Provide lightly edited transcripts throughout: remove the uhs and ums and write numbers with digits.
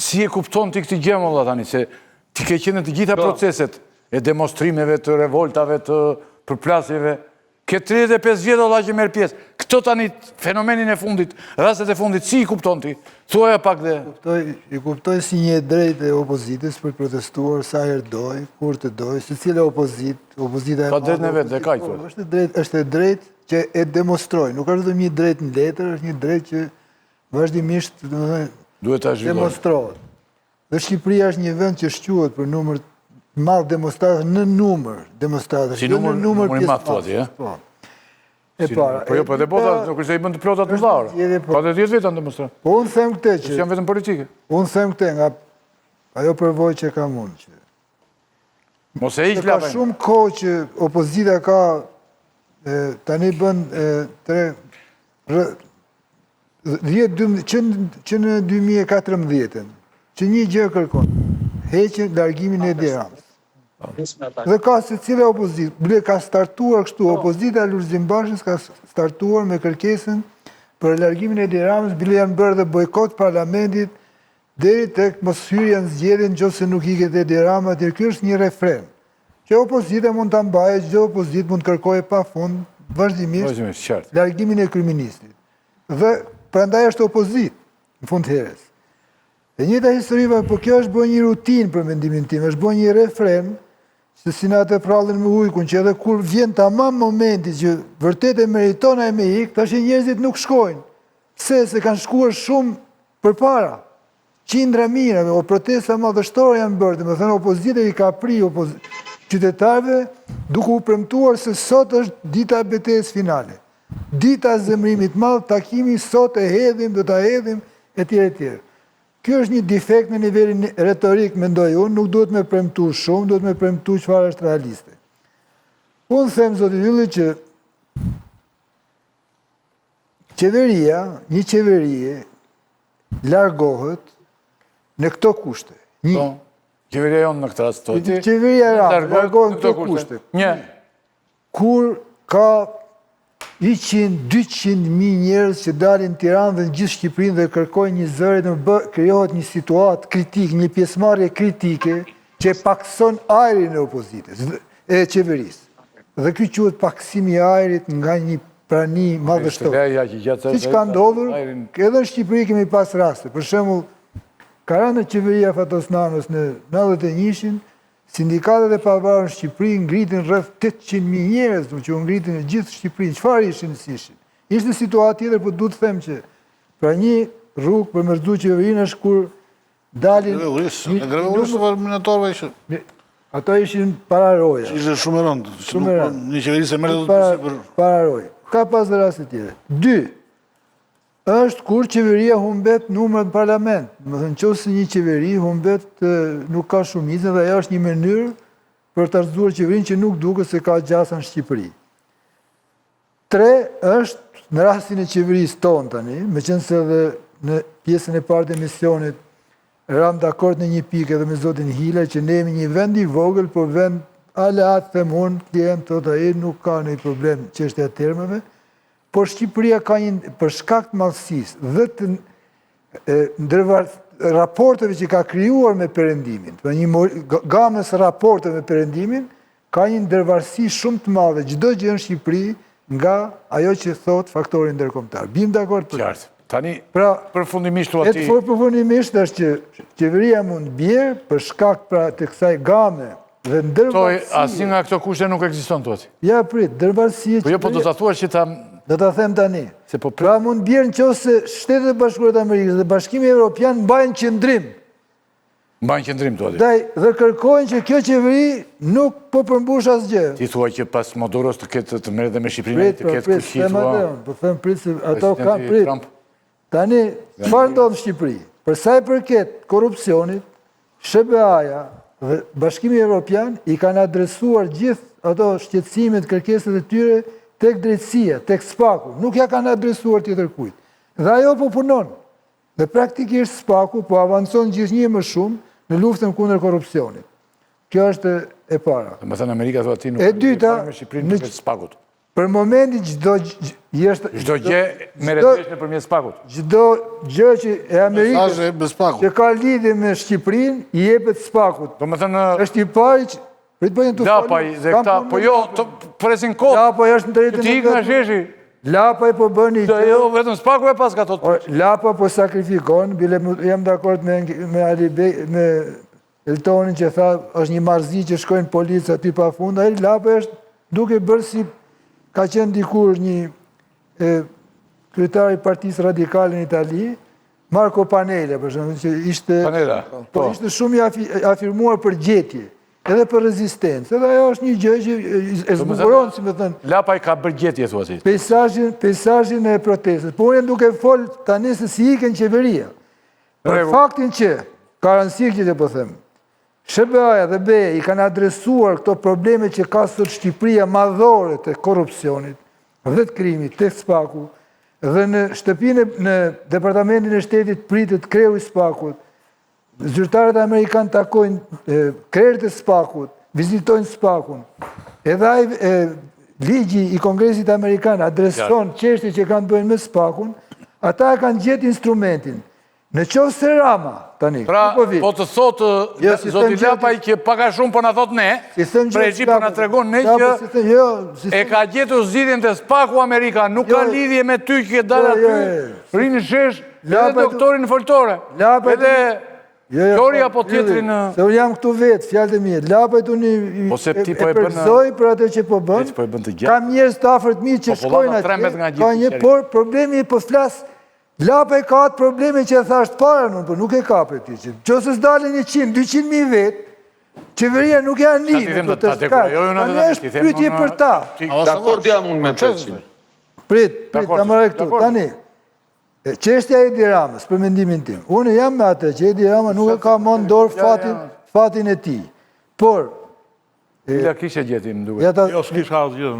Si e kupton ti këtë gjë valla tani, se ti ke qenë në të gjitha proceset e demonstrimeve, të revoltave, të përplasjeve, ke 35 vjet valla që merr pjesë. Këto tani fenomenin e fundit, rastet e fundit, si i kupton ti? Thuaja pak dhe... I kuptoj si një drejt e opozitës për protestuar sa herë doj, kur të doj, se cilë opozita e ka drejt në vetë, dhe ka i thua. Është drejt që e demonstroj. Nuk është vetëm një drejt në letër, është një drejt që vazhdimisht demonstrohet. Dhe Shqipëria është një vend që shquhet për numër madh demonstratësh në numër demonstratësh. Si numër i madh thua ti, Po. Po jo, po edhe bota nuk është se i bën të plotat më dharë. Pa të 10 veta në demonstratë. Po unë them këtë që... Janë vetëm politike. Unë them këtë nga ajo përvoj që kam unë. Mos e iq lapa. Ka shumë kohë që opozita ka tani bën që në 2014 që një gjë kërkon, heqen largimin e Edi Ramës. Dhe ka se cile opozit, ka startuar kështu, opozita Lulzim Bashës ka startuar me kërkesën për largimin e Edi Ramës, bile janë bërë dhe bojkot parlamentit, deri tek mos hyrja në zgjedhje nëse nuk iket Edi Rama, atë ky është një refren. Që opozita mund ta mbajë, çdo opozit mund të kërkojë pafund vazhdimisht largimin e kryeministit. Dhe prandaj është opozit në fund herës. E njëjta histori, po kjo është bërë një rutinë për mendimin tim, është bërë një refren, se si na të prallën me ujkun, që edhe kur vjen tamam momenti që vërtet e meriton ai me ik, tash njerëzit nuk shkojnë. Pse? Se kanë shkuar shumë përpara. Qindra mijë, o protesta madhështore janë bërë, domethënë opozita i ka pri qytetarëve duke u premtuar se sot është dita e betejës finale. Dita e zemrimit madh, takimi sot e hedhim, do ta hedhim etj etj. Kjo është një defekt në nivelin retorik, mendoj unë, nuk duhet me premtu shumë, duhet me premtu çfarë është realiste. Unë them, zoti Ylli, që qeveria, një qeverie, largohet në këto kushte. Qeveria jonë në këtë rast. Qeveria largohet në këto kushte. Kur ka 100-200 mijë njerëz që dalin në Tiranë dhe në gjithë Shqipërinë dhe kërkojnë një zëri, dhe krijohet një situatë kritike, një pjesëmarrje kritike që pakson ajrin e opozitës, e qeverisë. Dhe ky quhet paksimi i ajrit nga një prani madhështore. Siç ka ndodhur, edhe në Shqipëri kemi pas raste. Për shembull, ka rënë qeveria Fatosnanës në 91-shin, sindikatët e pavarur në Shqipëri ngritin rreth 800.000 njerëz, që u ngritin në gjithë Shqipërinë. Çfarë ishin si ishin? Ishte situatë tjetër, por duhet të them që pra një rrugë për mërzdu qeverinë është kur dalin... Greve minatorëve ishin... Ato ishin para roja. Ishte shumë e rëndë. Një qeveri se merret për... Para roja. Ka pas dhe raste tjetër. 2. Është kur qeveria humbet numër në parlament. Më thënë qoftë një qeveri humbet nuk ka shumicën dhe ajo është një mënyrë për të arzuar qeverinë që nuk duket se ka gjasa në Shqipëri. 3 është në rastin e qeverisë tonë tani, meqense edhe në pjesën e parë të emisionit ram dakord në një pikë edhe me zotin Hila që ne jemi një vend i vogël, por vend aleat them unë, klient thotë ai nuk ka ndonjë problem çështja e termave. Por Shqipëria ka një, për shkak të madhësisë dhe të raporteve që ka krijuar me perëndimin, një gamës raporteve me perëndimin, ka një ndërvarësi shumë të madhe çdo gjë në Shqipëri nga ajo që thot faktori ndërkombëtar. Bim dakord për qartë. Tani, përfundimisht thua ti... Përfundimisht është që qeveria mund bjerë për shkak të kësaj game dhe ndërvarësie... Asnjë nga këto kushte nuk ekziston thua ti. Ja, prit, ndërvarësie... Po jo, po do ta thuash që ta... Do ta them tani. Pra mund bjerë nëse Shtetet e Bashkuara të Amerikës dhe Bashkimi Evropian mbajnë qendrim. Mbajnë qendrim thua ti. Dhe kërkojnë që kjo qeveri nuk po përmbush asgjë. Ti thua që pas Moduros të ketë të merret me Shqipërinë, të ketë kushit thua. Po them prit se ato kanë prit. Tani, çfarë ndodh në Shqipëri? Për sa i përket korrupsionit, SBA-ja dhe Bashkimi Evropian i kanë adresuar gjithë ato shqetësimet, kërkesat e tyre tek drejtësia, tek SPAK-u. Nuk ja kanë adresuar tjetër kujt. Dhe ajo po punon. Dhe praktikisht SPAK-u po avancon gjithnjë më shumë në luftën kundër korrupsionit. Kjo është e para. Do të thënë Amerika thua ti nuk e dyta me Shqipërinë në SPAK-ut. Për momentin Çdo gjë merret nëpërmjet spakut. Çdo gjë që e Amerikës Mesazhe me spakun. që ka lidhje me Shqipërinë i jepet spakut. Domethënë Është i pari që Lapaj dhe këta, po jo, të presin kohë. Lapaj është në drejtën Ti ik nga sheshi. Lapaj po bëni Jo, vetëm spaku e pas ka tot. Lapa po sakrifikon, bile jam dakord me Ali Bey, me Eltonin që tha është një marrëzi që shkojnë policë aty pafund, ai Lapa është duke bërë si ka qenë dikur një kryetar i Partisë Radikale në Itali, Marco Panella, për shembull, që ishte Panella, po. Ishte shumë i afirmuar për gjetje, edhe për rezistencë. Edhe ajo është një gjë që e zbukuron, si më thënë, Lapaj ka bërë gjetje, thua si. Peizazhin e protestës. Po unë duke fol tani se si ikën qeveria. Për faktin që ka rëndësi që po them. SBA-ja dhe BE i kanë adresuar këto probleme që ka sot Shqipëria madhore të korrupsionit dhe të krimit, të spaku, dhe në shtëpinë në Departamentin e Shtetit pritet kreu i spakut. Zyrtarët amerikanë takojnë krerët e spakut, vizitojnë spakun. Edhe ai ligji i Kongresit Amerikan adreson çështje që kanë bëjnë me spakun, ata kanë gjetë instrumentin. Në qovë se Rama, tani, pra, po të thotë zoti Lapaj që paka shumë po në thotë ne, Prexhi po në tregon ne që e ka gjetur zgjidhjen të spaku Amerikan, nuk ka lidhje me ty që dalë aty, rinë shesh, edhe doktorin foltore, edhe qori apo tjetrin... Se unë jam këtu vetë, fjallët e mirë, Lapajt unë e përzoj për atë që po bën, kam njerëz të afërt mi që shkojnë atje, por problemi po flasë, Lapaj ka atë probleme që e thashtë para nënë, për nuk e ka për ti që. Qësë s'dalin 100, 200.000 vetë, qeveria nuk janë lidhë për të shkajtë. A në është pyetje për ta. Dakord jam unë me Prexhin. Prit, ta mëre këtu. Tani, çështja e Edi Ramës, për mendimin tim. Unë jam me atë që Edi Rama nuk e ka mund dorë fatin e ti. Por... Ila kishe gjetim, duke. Jo, s'kisha asgjë.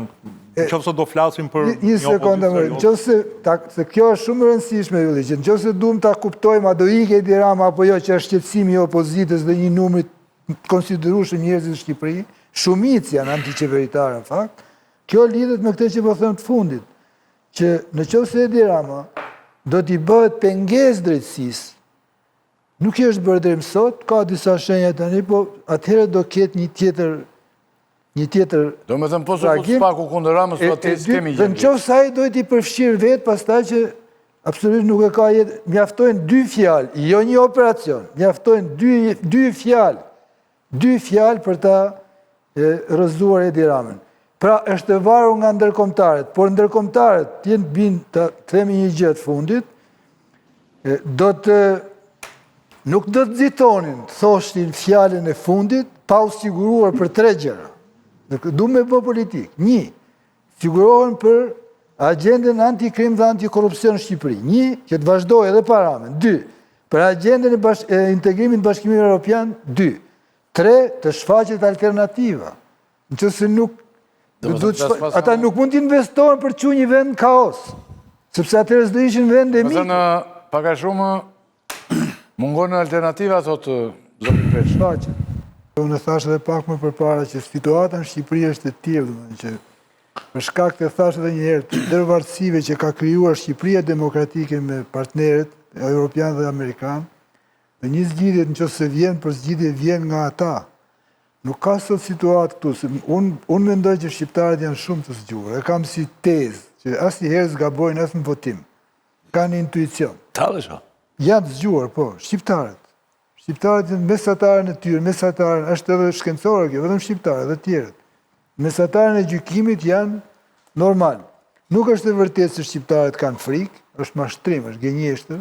Në qofë se do flasim për një sekundë mërë, në qofë se kjo është shumë rëndësishme, në qofë se duhem ta kuptojmë, a do ike Edi Rama apo jo që është qëtësimi i opozitës dhe një numrit konsiderueshëm njerëzit në Shqipëri, shumic janë antiqeveritarë, në fakt, kjo lidhet me këtë që po them të fundit, që në qofë se Edi Rama do t'i bëhet pengesë drejtësisë, nuk është bërë deri më sot, ka disa shenja tani, po atëherë do ketë një tjetër do me thëmë po së po spaku kundër Ramës o atë sistemi dhe në qofë sa i dojtë i përfshirë vetë pas ta që absolutisht nuk e ka jetë, mjaftojnë 2 fjalë, jo një operacion, mjaftojnë 2 fjalë për ta rrëzuar Edi Ramën. Pra është e varur nga ndërkombëtarët, por ndërkombëtarët tjenë binë të themi një gjë të fundit, nuk do të nxitonin, thoshtin fjalën e fundit, pa u siguruar për 3 gjëra. Du me bë politikë. 1. Sigurohen për agendën antikrim dhe antikorupcion në Shqipëri. 1. Që të vazhdoj edhe paramen. 2. Për agendën e integrimit bashkimit Europian. 2. 3. Të shfaqet alternativa. Në që se nuk... Ata nuk mund t'investohen për që një vend në kaos. Sepse atërës do ishin vend e mikë. Mëzënë, paka shumë, mungon në alternativa, thotë Zotin Prexhi. Shfaqet. Unë e thash edhe pak më përpara që situata në Shqipëri është e tillë, që për shkak të thash edhe një herë të ndërvarësive që ka krijuar Shqipëria demokratike me partnerët europian dhe amerikan, dhe një zgjidhje nëse vjen për zgjidhje vjen nga ata. Nuk ka sot situatë këtu. Unë mendoj që shqiptarët janë shumë të zgjuar. E kam si tezë që asnjëherë zgabojnë as në votim. Kanë intuicion. Talësha. Janë të zgjuar, po, shqiptarët. Shqiptarët janë mesatarën e tyre, mesatarën, është edhe shkencore kjo, vetëm shqiptarët dhe tjerët. Mesatarën e gjykimit janë normal. Nuk është e vërtetë se shqiptarët kanë frikë, është mashtrim, është gënjeshtër.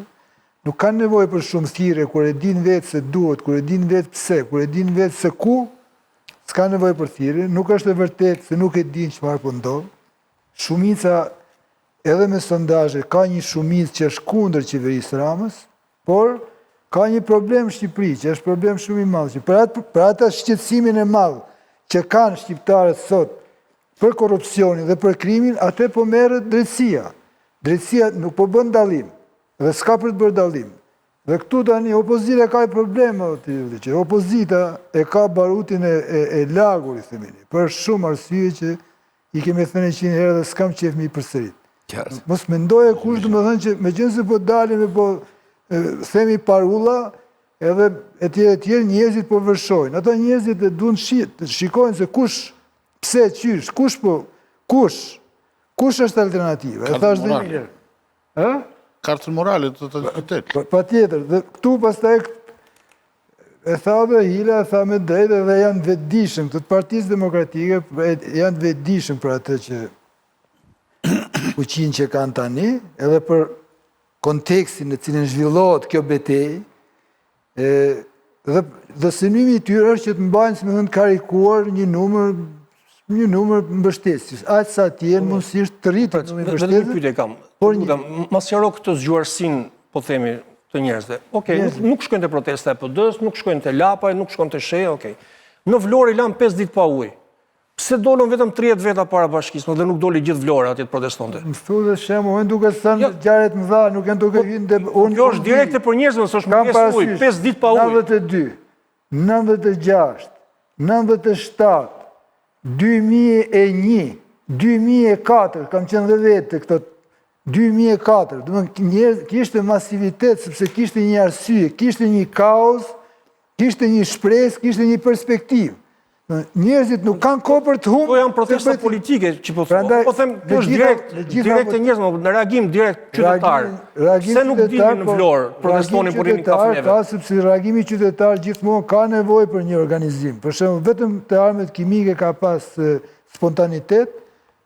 Nuk kanë nevojë për shumë thirrje, kur e din vetë se duhet, kur e din vetë pse, kur e din vetë se ku, s'ka nevojë për thirrje. Nuk është e vërtetë se nuk e din çfarë po ndodh. Shumica edhe me sondazhe ka një shumicë që është kundër qeverisë Ramës, por ka një problem në Shqipëri, që është problem shumë i madh. Për atë shqetësimin e madh që kanë shqiptarët sot për korrupsionin dhe për krimin, atë po merret drejtësia. Drejtësia nuk po bën dallim dhe s'ka për të bërë dallim. Dhe këtu tani opozita ka problem, që opozita e ka barutin e lagur, i themini, për shumë arsye që i kemi thënë 100 herë dhe s'kam qef mi përsërit. Mos mendoje kush do më thënë që me qenë se po dalim e po themi parulla, edhe e tjerë njerëzit po vërshojnë. Ata njerëzit e duan shikojnë se kush, pse, qysh, kush është alternativa. E thash dhe një herë. Kartën morale të të qytetit. Pa tjetër, dhe këtu pastaj e tha dhe Hila, e tha me drejtë dhe janë vetëdijshëm, të Partisë Demokratike janë vetëdijshëm për atë që fuqinë që kanë tani, edhe për kontekstin në cilin zhvillohet kjo betejë, dhe synimi i tyre është që të mbajnë, si me thënë, karikuar një numër mbështetësis. Aqë sa tjenë mundësisht të rritë në mbështetës. Dhe një pyetje kam. Mas qaro këtë zgjuarsin, po themi, të njerëzve. Okej, nuk shkojnë të protesta e PD-s, nuk shkojnë të Lapaj, nuk shkojnë të Sheja, okej. Në Vlorë i lanë 5 ditë pa ujë. Pse dolën vetëm 30 veta para bashkisë dhe nuk doli gjithë Vlora atje të protestonte? Më thu dhe shemë, unë duke thënë gjaret më dha, nuk janë duke hynë dhe unë... Kjo është direkte për njerëzve, nësë është më pjesë ujë, 5 ditë pa ujë. 92, 96, 97, 2001, 2004, kam qenë dhe vetë këto 2004, kishte masivitet, sepse kishte një arsye, kishte një kaos, kishte një shpresë, kishte një perspektivë. Njerëzit nuk kanë kohë për të humbur. Po janë protesta politike që po thua. Po them, kjo është direkt e njerëzve, në reagim direkt qytetar. Pse nuk dilin në Vlorë, protestonin për rinë kafeneve? Ka, sepse reagimi qytetar gjithmonë ka nevojë për një organizim. Për shembull, vetëm te armët kimike ka pas spontanitet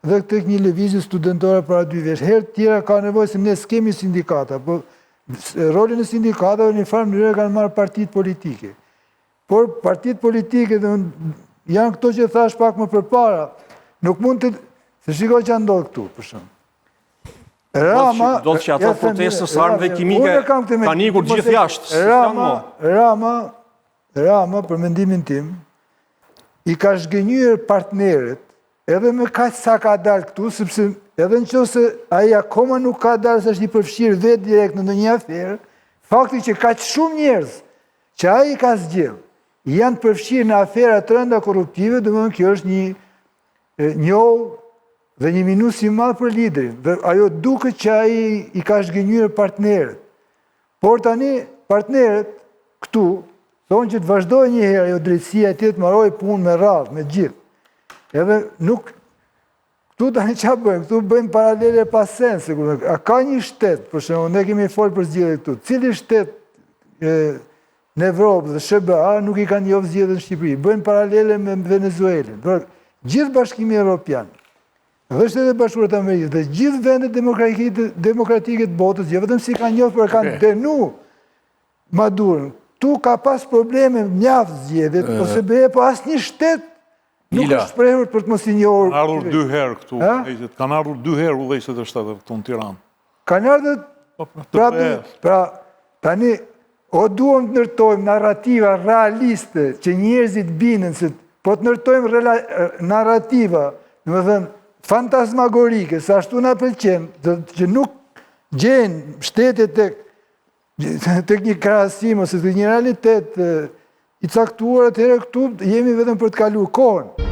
dhe tek një lëvizje studentore para 2 vjeç. Herë tjera ka nevojë se ne s'kemi sindikata, po rolin e sindikatave në një farë mënyrë kanë marrë partitë politike. Por partitë politike janë këto që thash pak më përpara, nuk mund të... Se shikoj që ndodhë këtu, për shumë. Do të që ato protestës armëve kimike kanë ikur gjithë jashtë. Rama, për mendimin tim, i ka shgënjur partnerët, edhe me kaq sa ka dalë këtu, sepse edhe në qoftë se ai akoma nuk ka dalë se është i përfshirë vetë direkt në ndonjë aferë, fakti që kaq shumë njerëz që ai ka zgjedhur janë përfshirë në afera të rënda korruptive, domethënë kjo është një njohë dhe një minus i madh për liderin. Dhe ajo duket që ai i ka shgënjur partnerët. Por tani partnerët këtu thonë që të vazhdojë një herë ajo drejtësia e të marrojë punë me radhë me gjithë. Edhe nuk këtu tani çfarë bëjmë? Këtu bëjmë paralele pa sens, sigurisht. A ka një shtet, për shembull, ne kemi folur për zgjedhjet këtu. Cili shtet në Evropë dhe SBA nuk i kanë njohur zgjedhjet në Shqipëri. Bëjnë paralele me Venezuelën. Gjithë Bashkimi Evropian, dhe Shtetet Bashkuara të Amerikës, dhe gjithë vendet demokratike të botës, jo vetëm si kanë njohur, por kanë denu Madurën. Tu ka pas probleme mjaft zgjedhjet, ose bëhe po asnjë shtet nuk është shprehur për të mos i njohur. Kanë ardhur 2 herë këtu, udhëheqjet. Kanë ardhur 2 herë udhëheqjet e shtetit këtu në Tiranë. Kanë ardhur pra tani o duhem të ndërtojmë narrativa realiste që njerëzit binen, se po të ndërtojmë narrativa, në më thënë, fantasmagorike, sa ashtu nga pëlqen, që nuk gjenë shtetet tek një krahasim, ose të një realitet i caktuar, atëherë këtu jemi vetëm për të kaluar kohën.